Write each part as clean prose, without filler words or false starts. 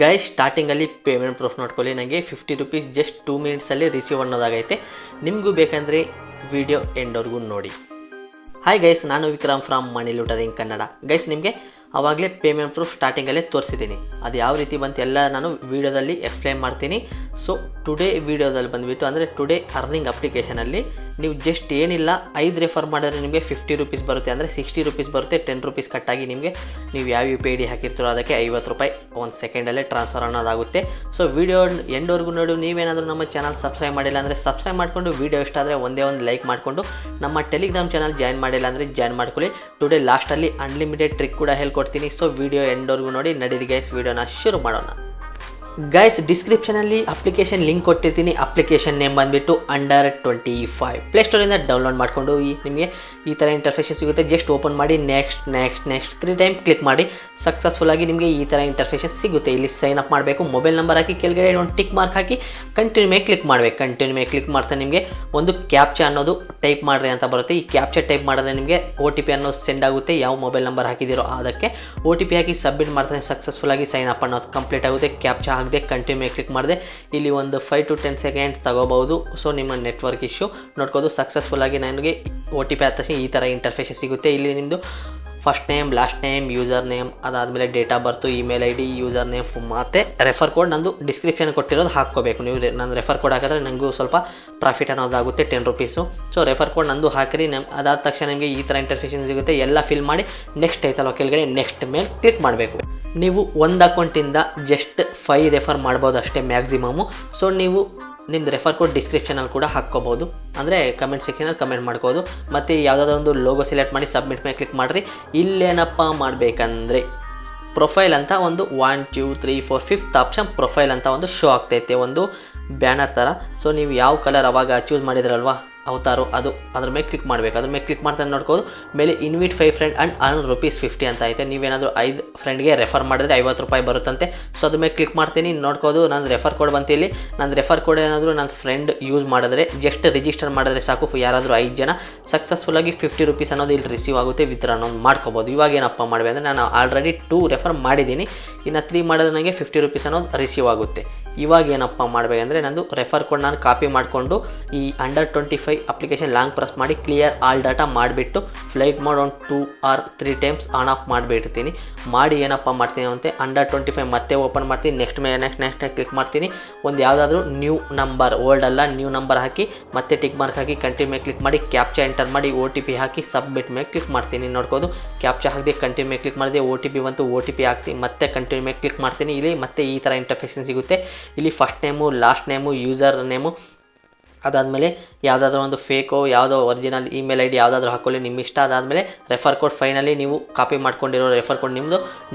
Guys ಸ್ಟಾರ್ಟಿಂಗಲ್ಲಿ payment proof ನೋಡ್ಕೊಳ್ಳಿ. ನನಗೆ 50 ರುಪೀಸ್ ಜಸ್ಟ್ 2 ಮಿನಿಟ್ಸಲ್ಲಿ ರಿಸೀವ್ ಅನ್ನೋದಾಗೈತೆ. ನಿಮಗೂ ಬೇಕಂದರೆ ವಿಡಿಯೋ ಎಂಡ್ವರೆಗೂ ನೋಡಿ. ಹಾಯ್ ಗೈಸ್, ನಾನು Vikram from money looting Kannada. Guys ನಿಮಗೆ ಆವಾಗಲೇ ಪೇಮೆಂಟ್ ಪ್ರೂಫ್ ಸ್ಟಾರ್ಟಿಂಗಲ್ಲೇ ತೋರಿಸಿದ್ದೀನಿ. ಅದು ಯಾವ ರೀತಿ ಬಂತು ಎಲ್ಲ ನಾನು ವೀಡಿಯೋದಲ್ಲಿ ಎಕ್ಸ್ಪ್ಲೈನ್ ಮಾಡ್ತೀನಿ. ಸೊ ಟುಡೇ ವೀಡಿಯೋದಲ್ಲಿ ಬಂದುಬಿಟ್ಟು ಅಂದರೆ ಟುಡೇ ಅರ್ನಿಂಗ್ ಅಪ್ಲಿಕೇಶನಲ್ಲಿ ನೀವು ಜಸ್ಟ್ ಏನಿಲ್ಲ 5 ರೆಫರ್ ಮಾಡಿದ್ರೆ ನಿಮಗೆ 50 ರುಪೀಸ್ ಬರುತ್ತೆ, ಅಂದರೆ 60 ರುಪೀಸ್ ಬರುತ್ತೆ. 10 ರುಪೀಸ್ ಕಟ್ಟಾಗಿ ನಿಮಗೆ ನೀವು ಯಾವ ಯು ಪಿ ಐ ಡಿ ಹಾಕಿರ್ತೀರೋ ಅದಕ್ಕೆ 50 ರೂಪಾಯಿ 1 ಸೆಕೆಂಡಲ್ಲೇ ಟ್ರಾನ್ಸ್ಫರ್ ಅನ್ನೋದಾಗುತ್ತೆ. ಸೊ ವೀಡಿಯೋ ಎಂಡ್ವರೆಗೂ ನೋಡಿ. ನೀವೇನಾದರೂ ನಮ್ಮ ಚಾನಲ್ ಸಬ್ಸ್ಕ್ರೈಬ್ ಮಾಡಿಲ್ಲ ಅಂದರೆ ಸಬ್ಸ್ಕ್ರೈಬ್ ಮಾಡಿಕೊಂಡು, ವೀಡಿಯೋ ಇಷ್ಟ ಆದರೆ ಒಂದೇ ಒಂದು ಲೈಕ್ ಮಾಡಿಕೊಂಡು ನಮ್ಮ ಟೆಲಿಗ್ರಾಮ್ ಚಾನಲ್ ಜಾಯ್ನ್ ಮಾಡಿಲ್ಲ ಅಂದರೆ ಜಾಯ್ನ್ ಮಾಡ್ಕೊಳ್ಳಿ. ಟುಡೇ ಲಾಸ್ಟಲ್ಲಿ ಅನ್ಲಿಮಿಟೆಡ್ ಟ್ರಿಕ್ ಕೂಡ ಹೇಳ್ಕೊಡ್ತೀನಿ. ಸೊ ವೀಡಿಯೋ ಎಂಡ್ವರೆಗೂ ನೋಡಿ. ನಡೀರಿ ಗೈಸ್, ವೀಡಿಯೋನ ಶುರು ಮಾಡೋಣ. ಗೈಸ್ ಡಿಸ್ಕ್ರಿಪ್ಷನಲ್ಲಿ ಅಪ್ಲಿಕೇಶನ್ ಲಿಂಕ್ ಕೊಟ್ಟಿರ್ತೀನಿ. ಅಪ್ಲಿಕೇಶನ್ ನೇಮ್ ಬಂದುಬಿಟ್ಟು Under25. ಪ್ಲೇಸ್ಟೋರಿಂದ ಡೌನ್ಲೋಡ್ ಮಾಡಿಕೊಂಡು ನಿಮಗೆ ಈ ಥರ ಇಂಟರ್ಫೇಷನ್ ಸಿಗುತ್ತೆ. ಜಸ್ಟ್ ಓಪನ್ ಮಾಡಿ ನೆಕ್ಸ್ಟ್ 3 ಟೈಮ್ ಕ್ಲಿಕ್ ಮಾಡಿ ಸಕ್ಸಸ್ಫುಲ್ಲಾಗಿ ನಿಮಗೆ ಈ ಥರ ಇಂಟರ್ಫೇಷನ್ ಸಿಗುತ್ತೆ. ಇಲ್ಲಿ ಸೈನ್ ಅಪ್ ಮಾಡಬೇಕು, ಮೊಬೈಲ್ ನಂಬರ್ ಹಾಕಿ ಕೆಳಗಡೆ ಒಂದು ಟಿಕ್ ಮಾರ್ಕ್ ಹಾಕಿ ಕಂಟಿನ್ಯೂ ಮೇಲೆ ಕ್ಲಿಕ್ ಮಾಡಬೇಕು. ಕಂಟಿನ್ಯೂ ಮೇಲೆ ಕ್ಲಿಕ್ ಮಾಡ್ತಾ ನಿಮಗೆ ಒಂದು ಕ್ಯಾಪ್ಚಾ ಅನ್ನೋದು ಟೈಪ್ ಮಾಡಿರಿ ಅಂತ ಬರುತ್ತೆ. ಈ ಕ್ಯಾಪ್ಚಾ ಟೈಪ್ ಮಾಡಿದ್ರೆ ನಿಮಗೆ OTP ಅನ್ನೋದು ಸೆಂಡ್ ಆಗುತ್ತೆ. ಯಾವ ಮೊಬೈಲ್ ನಂಬರ್ ಹಾಕಿದಿರೋ ಅದಕ್ಕೆ OTP ಹಾಕಿ ಸಬ್ಮಿಟ್ ಮಾಡ್ತಾನೆ ಸಕ್ಸಸ್ಫುಲ್ಲಾಗಿ ಸೈನ್ ಅಪ್ ಅನ್ನೋದು ಕಂಪ್ಲೀಟ್ ಆಗುತ್ತೆ. ಕ್ಯಾಪ್ಚಾ ಹಾಕದೆ ಕಂಟಿನ್ಯೂ ಮೇಲೆ ಕ್ಲಿಕ್ ಮಾಡಿದೆ ಇಲ್ಲಿ ಒಂದು 5 to 10 ಸೆಕೆಂಡ್ ತಗೋಬಹುದು. ಸೊ ನಿಮ್ಮ ನೆಟ್ವರ್ಕ್ ಇಶ್ಯೂ ನೋಡ್ಕೋದು. ಸಕ್ಸಸ್ಫುಲ್ಲಾಗಿ ನನಗೆ OTP ಆದ ತಕ್ಷಣ ಈ ಥರ ಇಂಟರ್ಫೇಸ್ ಸಿಗುತ್ತೆ. ಇಲ್ಲಿ ನಿಮ್ಮದು first name, last name, user name, ಅದಾದಮೇಲೆ date of birth, email ID, user name ಮತ್ತು ರೆಫರ್ ಕೋಡ್ ನಂದು ಡಿಸ್ಕ್ರಿಪ್ಷನ್ ಕೊಟ್ಟಿರೋದು ಹಾಕ್ಕೋಬೇಕು. ನೀವು ನಾನು ರೆಫರ್ ಕೋಡ್ ಹಾಕಿದ್ರೆ ನನಗೂ ಸ್ವಲ್ಪ ಪ್ರಾಫಿಟ್ ಅನ್ನೋದಾಗುತ್ತೆ 10 ರುಪೀಸು. ಸೊ ರೆಫರ್ ಕೋಡ್ ನಂದು ಹಾಕಿರಿ. ಅದಾದ ತಕ್ಷಣ ನಿಮಗೆ ಈ ಥರ ಇಂಟರ್ಫೇಷನ್ ಸಿಗುತ್ತೆ. ಎಲ್ಲ ಫಿಲ್ ಮಾಡಿ ನೆಕ್ಸ್ಟ್ ಐತಲ್ವ ಕೆಳಗಡೆ ನೆಕ್ಸ್ಟ್ ಮೇಲೆ ಕ್ಲಿಕ್ ಮಾಡಬೇಕು. ನೀವು ಒಂದು ಅಕೌಂಟಿಂದ ಜಸ್ಟ್ 5 ರೆಫರ್ ಮಾಡ್ಬೋದು ಅಷ್ಟೇ ಮ್ಯಾಕ್ಸಿಮಮ್ಮು. ಸೊ ನೀವು ನಿಮ್ಮದು ರೆಫರ್ ಕೋಡ್ ಡಿಸ್ಕ್ರಿಪ್ಷನಲ್ಲಿ ಕೂಡ ಹಾಕ್ಕೋಬೋದು, ಅಂದರೆ ಕಮೆಂಟ್ ಸೆಕ್ಷನಲ್ಲಿ ಕಮೆಂಟ್ ಮಾಡ್ಕೋಬೋದು. ಮತ್ತು ಯಾವುದಾದ್ರೂ ಒಂದು ಲೋಗೋ ಸೆಲೆಕ್ಟ್ ಮಾಡಿ ಸಬ್ಮಿಟ್ ಮೇಲೆ ಕ್ಲಿಕ್ ಮಾಡಿರಿ. ಇಲ್ಲೇನಪ್ಪ ಮಾಡಬೇಕಂದ್ರೆ ಪ್ರೊಫೈಲ್ ಅಂತ ಒಂದು 1 2 3 4 5th ಆಪ್ಷನ್ ಪ್ರೊಫೈಲ್ ಅಂತ ಒಂದು ಶೋ ಆಗ್ತೈತೆ, ಒಂದು ಬ್ಯಾನರ್ ಥರ. ಸೊ ನೀವು ಯಾವ ಕಲರ್ ಅವಾಗ ಚೂಸ್ ಮಾಡಿದ್ರಲ್ವಾ ಅವತಾರು, ಅದು ಅದ್ರ ಮೇಲೆ ಕ್ಲಿಕ್ ಮಾಡಬೇಕು. ಅದ್ರ ಮೇಲೆ ಕ್ಲಿಕ್ ಮಾಡ್ತಾನೆ ನೋಡ್ಕೋದು. ಮೇಲೆ ಇನ್ವಿಟ್ 5 ಫ್ರೆಂಡ್ ಆ್ಯಂಡ್ ಅರ್ನ್ ₹50 ಅಂತ ಐತೆ. ನೀವೇನಾದರೂ 5 ಫ್ರೆಂಡ್ಗೆ ರೆಫರ್ ಮಾಡಿದ್ರೆ 50 ರೂಪಾಯಿ ಬರುತ್ತಂತೆ. ಸೊ ಅದ್ರ ಮೇಲೆ ಕ್ಲಿಕ್ ಮಾಡ್ತೀನಿ. ನೋಡ್ಕೋದು ನಾನು ರೆಫರ್ ಕೋಡ್ ಬಂತು. ಇಲ್ಲಿ ನನ್ನ ರೆಫರ್ ಕೋಡ್ ಏನಾದರೂ ನನ್ನ ಫ್ರೆಂಡ್ ಯೂಸ್ ಮಾಡಿದ್ರೆ ಜಸ್ಟ್ ರಿಜಿಸ್ಟರ್ ಮಾಡಿದ್ರೆ ಸಾಕು. ಯಾರಾದರೂ 5 ಜನ ಸಕ್ಸಸ್ಫುಲ್ಲಾಗಿ 50 ರುಪೀಸ್ ಅನ್ನೋದು ಇಲ್ಲಿ ರಿಸೀವ್ ಆಗುತ್ತೆ. ವಿತ್ ಅನ್ನೋದು ಮಾಡ್ಕೋಬೋದು. ಇವಾಗ ಏನಪ್ಪ ಮಾಡಬೇಕು ಅಂದರೆ ನಾನು ಆಲ್ರೆಡಿ 2 ರೆಫರ್ ಮಾಡಿದ್ದೀನಿ. ಇನ್ನು 3 ಮಾಡಿದ್ರೆ ನನಗೆ 50 ರುಪೀಸ್ ಅನ್ನೋದು ರಿಸೀವ್ ಆಗುತ್ತೆ. ಇವಾಗ ಏನಪ್ಪ ಮಾಡಬೇಕಂದ್ರೆ ನಂದು ರೆಫರ್ ಕೋಡ್ ನಾನು ಕಾಪಿ ಮಾಡಿಕೊಂಡು ಈ Under25 ಅಪ್ಲಿಕೇಶನ್ ಲಾಂಗ್ ಪ್ರೆಸ್ ಮಾಡಿ ಕ್ಲಿಯರ್ ಆಲ್ ಡಾಟಾ ಮಾಡಿಬಿಟ್ಟು ಫ್ಲೈಟ್ ಮೋಡ್ ಒಂದು 2 or 3 ಟೈಮ್ಸ್ ಆನ್ ಆಫ್ ಮಾಡಿಬಿಡ್ತೀನಿ. ಮಾಡಿ ಏನಪ್ಪ ಮಾಡ್ತೀನಿ ಅಂತ Under25 ಮತ್ತೆ ಓಪನ್ ಮಾಡ್ತೀನಿ. ನೆಕ್ಸ್ಟ್ ಕ್ಲಿಕ್ ಮಾಡ್ತೀನಿ. ಒಂದು ಯಾವುದಾದ್ರೂ ನ್ಯೂ ನಂಬರ್, ಓಲ್ಡ್ ಅಲ್ಲ ನ್ಯೂ ನಂಬರ್ ಹಾಕಿ ಮತ್ತೆ ಟಿಕ್ ಮಾರ್ಕ್ ಹಾಕಿ ಕಂಟಿನ್ಯೂ ಮೇಲೆ ಕ್ಲಿಕ್ ಮಾಡಿ ಕ್ಯಾಪ್ಚಾ ಎಂಟರ್ ಮಾಡಿ OTP ಹಾಕಿ ಸಬ್ಮಿಟ್ ಮೇಲೆ ಕ್ಲಿಕ್ ಮಾಡ್ತೀನಿ. ನೋಡ್ಕೋದು ಕ್ಯಾಪ್ಚಾ ಹಾಕಿ ಕಂಟಿನ್ಯೂ ಮೇಲೆ ಕ್ಲಿಕ್ ಮಾಡಿದೆ. OTP ಬಂತು, OTP ಹಾಕ್ತೀನಿ ಮತ್ತೆ ಕಂಟಿನ್ಯೂ ಮೇಲೆ ಕ್ಲಿಕ್ ಮಾಡ್ತೀನಿ. ಇಲ್ಲಿ ಮತ್ತೆ ಈ ಥರ ಇಂಟರ್ಫೇಷನ್ ಸಿಗುತ್ತೆ. ಇಲ್ಲಿ first name, last name, user name, ಅದಾದಮೇಲೆ ಯಾವುದಾದ್ರೂ ಒಂದು ಫೇಕೋ ಯಾವುದೋ ಒರಿಜಿನಲ್ ಇಮೇಲ್ ID ಯಾವುದಾದ್ರೂ ಹಾಕ್ಕೊಳ್ಳಿ ನಿಮ್ಮ ಇಷ್ಟ. ಅದಾದಮೇಲೆ ರೆಫರ್ ಕೋಡ್ ಫೈನಲಿ ನೀವು ಕಾಪಿ ಮಾಡ್ಕೊಂಡಿರೋ ರೆಫರ್ ಕೋಡ್ ನಿಮ್ಮದು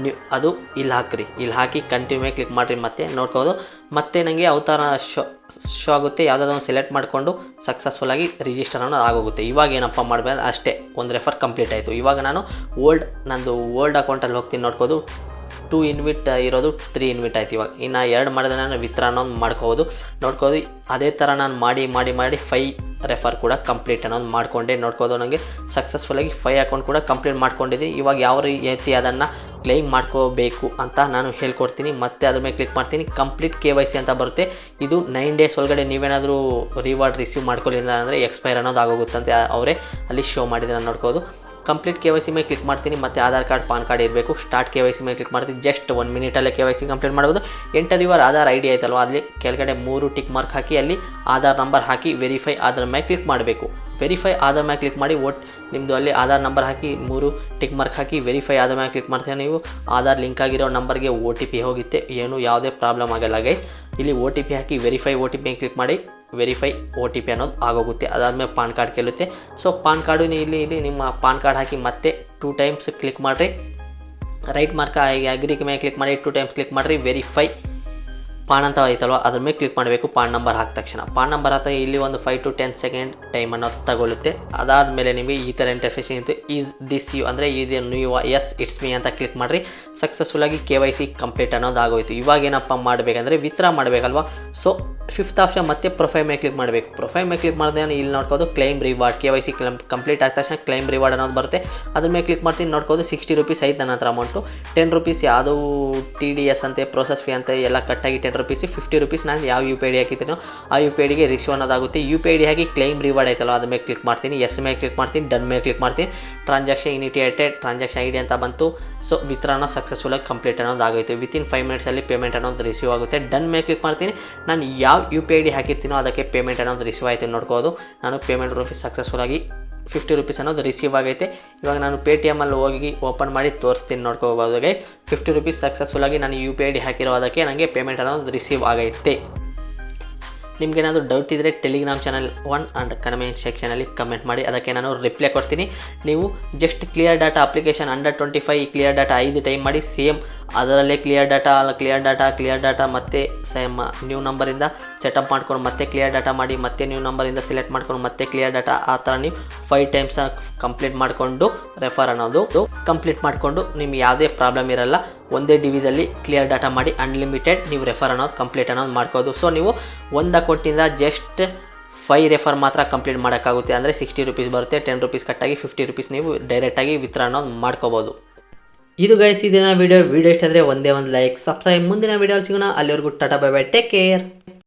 ಅದು ಇಲ್ಲಿ ಹಾಕಿರಿ. ಇಲ್ಲಿ ಹಾಕಿ ಕಂಟಿನ್ಯೂ ಮೇಲೆ ಕ್ಲಿಕ್ ಮಾಡಿರಿ. ಮತ್ತೆ ನೋಡ್ಕೋದು ಮತ್ತೆ ನನಗೆ ಯಾವ ಥರ ಶೋ ಆಗುತ್ತೆ. ಯಾವುದಾದ್ರೂ ಒಂದು ಸೆಲೆಕ್ಟ್ ಮಾಡಿಕೊಂಡು ಸಕ್ಸಸ್ಫುಲ್ಲಾಗಿ ರಿಜಿಸ್ಟರ್ ಅನ್ನೋದು ಆಗೋಗುತ್ತೆ. ಇವಾಗ ಏನಪ್ಪ ಮಾಡಬೇಕು ಅಷ್ಟೇ, ಒಂದು ರೆಫರ್ ಕಂಪ್ಲೀಟ್ ಆಯಿತು. ಇವಾಗ ನಾನು ನಂದು ಓಲ್ಡ್ ಅಕೌಂಟಲ್ಲಿ ಹೋಗ್ತೀನಿ. ನೋಡ್ಕೋದು 2 ಇನ್ವಿಟ್ ಇರೋದು 3 ಇನ್ವಿಟ್ ಆಯ್ತು. ಇವಾಗ ಇನ್ನು 2 ಮಾಡಿದ್ರೆ ನಾನು ವಿತ್ರ ಅನ್ನೋದು ಮಾಡ್ಕೋಬೋದು. ನೋಡ್ಕೋದು ಅದೇ ಥರ ನಾನು ಮಾಡಿ 5 ರೆಫರ್ ಕೂಡ ಕಂಪ್ಲೀಟ್ ಅನ್ನೋದು ಮಾಡಿಕೊಂಡೆ. ನೋಡ್ಕೋದು ನನಗೆ ಸಕ್ಸಸ್ಫುಲ್ಲಾಗಿ 5 ಅಕೌಂಟ್ ಕೂಡ ಕಂಪ್ಲೀಟ್ ಮಾಡ್ಕೊಂಡಿದ್ದೀನಿ. ಇವಾಗ ಯಾವ ರೀತಿ ಅದನ್ನು ಕ್ಲೈಮ್ ಮಾಡ್ಕೋಬೇಕು ಅಂತ ನಾನು ಹೇಳ್ಕೊಡ್ತೀನಿ. ಮತ್ತೆ ಅದ್ರ ಮೇಲೆ ಕ್ಲಿಕ್ ಮಾಡ್ತೀನಿ. ಕಂಪ್ಲೀಟ್ KYC ಅಂತ ಬರುತ್ತೆ. ಇದು 9 ಡೇಸ್ ಒಳಗಡೆ ನೀವೇನಾದರೂ ರಿವಾರ್ಡ್ ರಿಸೀವ್ ಮಾಡ್ಕೊಳ್ಳಿಲ್ಲ ಅಂದರೆ ಎಕ್ಸ್ಪೈರ್ ಅನ್ನೋದು ಆಗೋಗುತ್ತಂತೆ. ಅವರೇ ಅಲ್ಲಿ ಶೋ ಮಾಡಿದ್ರೆ ನೋಡ್ಕೋದು. ಕಂಪ್ಲೀಟ್ KYC ಮೇಲೆ ಕ್ಲಿಕ್ ಮಾಡ್ತೀನಿ. ಮತ್ತು ಆಧಾರ್ ಕಾರ್ಡ್, ಪಾನ್ ಕಾರ್ಡ್ ಇರಬೇಕು. ಸ್ಟಾರ್ಟ್ KYC ಮೇಲೆ ಕ್ಲಿಕ್ ಮಾಡ್ತೀನಿ. ಜಸ್ಟ್ 1 ಮಿನಿಟಲ್ಲೇ KYC ಕಂಪ್ಲೀಟ್ ಮಾಡ್ಬೋದು. ಎಂಟರ್ ಯುವರ್ ಆಧಾರ್ ID ಆಯ್ತಲ್ವ, ಅಲ್ಲಿ ಕೆಳಗಡೆ 3 ಟಿಕ್ ಮಾರ್ಕ್ ಹಾಕಿ ಅಲ್ಲಿ ಆಧಾರ್ ನಂಬರ್ ಹಾಕಿ ವೆರಿಫೈ ಆಧಾರ್ ಮೇಲೆ ಕ್ಲಿಕ್ ಮಾಡಬೇಕು. ವೆರಿಫೈ ಆಧಾರ್ ಮೇಲೆ ಕ್ಲಿಕ್ ಮಾಡಿ ನಿಮ್ಮದು ಅಲ್ಲಿ ಆಧಾರ್ ನಂಬರ್ ಹಾಕಿ 3 ಟಿಕ್ ಮಾರ್ಕ್ ಹಾಕಿ ವೆರಿಫೈ ಆಧಾರ್ ಮೇಲೆ ಕ್ಲಿಕ್ ಮಾಡ್ತೀನಿ. ನೀವು ಆಧಾರ್ ಲಿಂಕ್ ಆಗಿರೋ ನಂಬರ್ಗೆ OTP ಹೋಗುತ್ತೆ. ಯಾವುದೇ ಪ್ರಾಬ್ಲಮ್ ಆಗಲ್ಲ ಗೈಸ್. ಇಲ್ಲಿ OTP ಹಾಕಿ ವೆರಿಫೈ OTP ಮೇಲೆ ಕ್ಲಿಕ್ ಮಾಡಿ ವೆರಿಫೈ OTP ಅನ್ನೋದು ಆಗೋಗುತ್ತೆ. ಅದಾದಮೇಲೆ ಪಾನ್ ಕಾರ್ಡ್ ಕೇಳುತ್ತೆ. ಸೊ ಪಾನ್ ಕಾರ್ಡು ಇಲ್ಲಿ ನಿಮ್ಮ ಪಾನ್ ಕಾರ್ಡ್ ಹಾಕಿ ಮತ್ತೆ 2 ಟೈಮ್ಸ್ ಕ್ಲಿಕ್ ಮಾಡಿರಿ. ರೈಟ್ ಮಾರ್ಕ್ ಅಗ್ರಿ ಮೇಲೆ ಕ್ಲಿಕ್ ಮಾಡಿ 2 ಟೈಮ್ಸ್ ಕ್ಲಿಕ್ ಮಾಡಿರಿ. ವೆರಿಫೈ ಪಾನ್ ಅಂತ ಐತಲ್ವ ಅದ್ರ ಮೇಲೆ ಕ್ಲಿಕ್ ಮಾಡಬೇಕು. ಪಾನ್ ನಂಬರ್ ಹಾಕಿದ ತಕ್ಷಣ ಪಾನ್ ನಂಬರ್ ಹಾಕಿ ಇಲ್ಲಿ ಒಂದು 5 to 10 ಸೆಕೆಂಡ್ ಟೈಮ್ ಅನ್ನೋದು ತಗೊಳ್ಳುತ್ತೆ. ಅದಾದಮೇಲೆ ನಿಮಗೆ ಈ ಥರ ಇಂಟರ್ಫೇಸ್ ಇತ್ತು. ಈಸ್ ದಿಸ್ ಯು ಅಂದರೆ ಇದು ನೀವು ಎಸ್ ಇಟ್ಸ್ ಮೀ ಅಂತ ಕ್ಲಿಕ್ ಮಾಡಿರಿ. ಸಕ್ಸಸ್ಫುಲ್ಲಾಗಿ KYC ಕಂಪ್ಲೀಟ್ ಅನ್ನೋದಾಗೋಯ್ತು. ಇವಾಗ ಏನಪ್ಪ ಮಾಡಬೇಕಂದ್ರೆ ವಿತ್ಡ್ರಾ ಮಾಡಬೇಕಲ್ವಾ. ಸೊ 5th ಆಪ್ಷನ್ ಮತ್ತೆ ಪ್ರೊಫೈಲ್ ಮೇಲೆ ಕ್ಲಿಕ್ ಮಾಡಬೇಕು. ಪ್ರೊಫೈಲ್ ಮೇಲೆ ಕ್ಲಿಕ್ ಮಾಡಿದ್ರೆ ನಾನು ಇಲ್ಲಿ ನೋಡ್ಕೋದು ಕ್ಲೈಮ್ ರಿವಾರ್ಡ್ KYC ಕಂಪ್ಲೀಟ್ ಆದ ತಕ್ಷಣ ಕ್ಲೈಮ್ ರಿವಾರ್ಡ್ ಅನ್ನೋದು ಬರುತ್ತೆ. ಅದ್ರ ಮೇಲೆ ಕ್ಲಿಕ್ ಮಾಡ್ತೀನಿ, ನೋಡ್ಕೋದು 60 ರೂಪೀಸ್ ಐತೆ ನನ್ನ ಹತ್ರ ಅಮೌಂಟು. 10 ರೂಪೀಸ್ ಯಾವುದು TDS ಅಂತೆ, ಪ್ರೊಸೆಸ್ ಫೀ ಅಂತ ಎಲ್ಲ ಕಟ್ಟಾಗಿ 10 ರೂಪೀಸ್, 50 ರೂಪೀಸ್ ನಾನು ಯಾವ UPI ಹಾಕಿದ್ದೀನೋ ಆ UPI ರಿಸೀವ್ ಅನ್ನೋದಾಗುತ್ತೆ. UPI ಹಾಕಿ ಕ್ಲೈಮ್ ರಿವಾರ್ಡ್ ಆಯ್ತಲ್ಲ ಅದ್ರ ಮೇಲೆ ಕ್ಲಿಕ್ ಮಾಡ್ತೀನಿ, ಎಸ್ ಮೇಲೆ ಕ್ಲಿಕ್ ಮಾಡ್ತೀನಿ, ಡನ್ ಮೇಲೆ ಕ್ಲಿಕ್ ಮಾಡ್ತೀನಿ. ಟ್ರಾನ್ಸಾಕ್ಷನ್ ಇನಿಟಿಯೇಟೆಡ್ ಟ್ರಾನ್ಸಾಕ್ಷನ್ ID ಅಂತ ಬಂತು. ಸೊ ವಿತ್ಡ್ರಾನ ಸಕ್ಸಸ್ಫುಲ್ಲಾಗಿ ಕಂಪ್ಲೀಟ್ ಅನ್ನೋದಾಗುತ್ತೆ. ವಿತಿನ್ 5 ಮಿನಿಟ್ಸಲ್ಲಿ ಪೇಮೆಂಟ್ ಅನ್ನೋದು ರಿಸೀವ್ ಆಗುತ್ತೆ. ಡನ್ ಮೇಲೆ ಕ್ಲಿಕ್ ಮಾಡ್ತೀನಿ. ನಾನು ಯಾವ UPI ಹಾಕಿರ್ತೀನೋ ಅದಕ್ಕೆ ಪೇಮೆಂಟ್ ಅನ್ನೋದು ರಿಸೀವ್ ಆಯಿತು ನೋಡ್ಕೋದು. ನಾನು ಪೇಮೆಂಟ್ ರೂಪೀಸ್ ಸಕ್ಸಸ್ಫುಲ್ಲಾಗಿ 50 ರೂಪೀಸ್ ಅನ್ನೋದು ರಿಸೀವ್ ಆಗೈತೆ. ಇವಾಗ ನಾನು ಪೇಟಿಎಮ್ಮಲ್ಲಿ ಹೋಗಿ ಓಪನ್ ಮಾಡಿ ತೋರಿಸ್ತೀನಿ ನೋಡ್ಕೋಬೋದು. 50 ರೂಪೀಸ್ ಸಕ್ಸಸ್ಫುಲ್ಲಾಗಿ ನಾನು UPI ಹಾಕಿರೋ ಅದಕ್ಕೆ ನನಗೆ ಪೇಮೆಂಟ್ ಅನ್ನೋದು ರಿಸೀವ್ ಆಗೈತೆ. ನಿಮಗೇನಾದರೂ ಡೌಟ್ ಇದ್ದರೆ ಟೆಲಿಗ್ರಾಮ್ ಚಾನಲ್ 1 ಆ್ಯಂಡ್ ಕಮೆಂಟ್ ಸೆಕ್ಷನಲ್ಲಿ ಕಮೆಂಟ್ ಮಾಡಿ, ಅದಕ್ಕೆ ನಾನು ರಿಪ್ಲೈ ಕೊಡ್ತೀನಿ. ನೀವು just clear data application under 25 clear data 5 time ಮಾಡಿ, ಸೇಮ್ ಅದರಲ್ಲೇ ಕ್ಲಿಯರ್ ಡಾಟಾ ಮತ್ತೆ ಸೇಮ್ ನ್ಯೂ ನಂಬರಿಂದ ಸೆಟಪ್ ಮಾಡ್ಕೊಂಡು ಮತ್ತೆ ಕ್ಲಿಯರ್ ಡಾಟಾ ಮಾಡಿ, ಮತ್ತೆ ನ್ಯೂ ನಂಬರಿಂದ ಸೆಲೆಕ್ಟ್ ಮಾಡ್ಕೊಂಡು ಮತ್ತೆ ಕ್ಲಿಯರ್ ಡಾಟಾ, ಆ ಥರ ನೀವು 5 ಟೈಮ್ಸ್ ಕಂಪ್ಲೀಟ್ ಮಾಡಿಕೊಂಡು ರೆಫರ್ ಅನ್ನೋದು ಕಂಪ್ಲೀಟ್ ಮಾಡಿಕೊಂಡು ನಿಮ್ಗೆ ಯಾವುದೇ ಪ್ರಾಬ್ಲಮ್ ಇರಲ್ಲ. ಒಂದೇ ಡಿವಿಸಲ್ಲಿ ಕ್ಲಿಯರ್ ಡಾಟಾ ಮಾಡಿ ಅನ್ಲಿಮಿಟೆಡ್ ನೀವು ರೆಫರ್ ಅನ್ನೋದು ಕಂಪ್ಲೀಟ್ ಅನ್ನೋದು ಮಾಡ್ಕೋದು. ಸೊ ನೀವು ಒಂದು ಅಕೌಂಟಿಂದ ಜಸ್ಟ್ 5 ರೆಫರ್ ಮಾತ್ರ ಕಂಪ್ಲೀಟ್ ಮಾಡೋಕ್ಕಾಗುತ್ತೆ. ಅಂದರೆ 60 ರೂಪೀಸ್ ಬರುತ್ತೆ, 10 ರೂಪೀಸ್ ಕಟ್ಟಾಗಿ 50 ರೂಪೀಸ್ ನೀವು ಡೈರೆಕ್ಟಾಗಿ ವಿತ್ಡ್ರಾ ಅನ್ನೋದು ಮಾಡ್ಕೋಬೋದು. ಇದು ಗೈಸ್ ಇದನ್ನ ವಿಡಿಯೋ ಇಷ್ಟ ಆದರೆ ಒಂದೇ ಒಂದು ಲೈಕ್, ಸಬ್ಸ್ಕ್ರೈಬ್. ಮುಂದಿನ ವಿಡಿಯೋಲಿ ಸಿಗೋಣ. ಅಲ್ಲಿವರೆಗೂ tata bye bye, take care.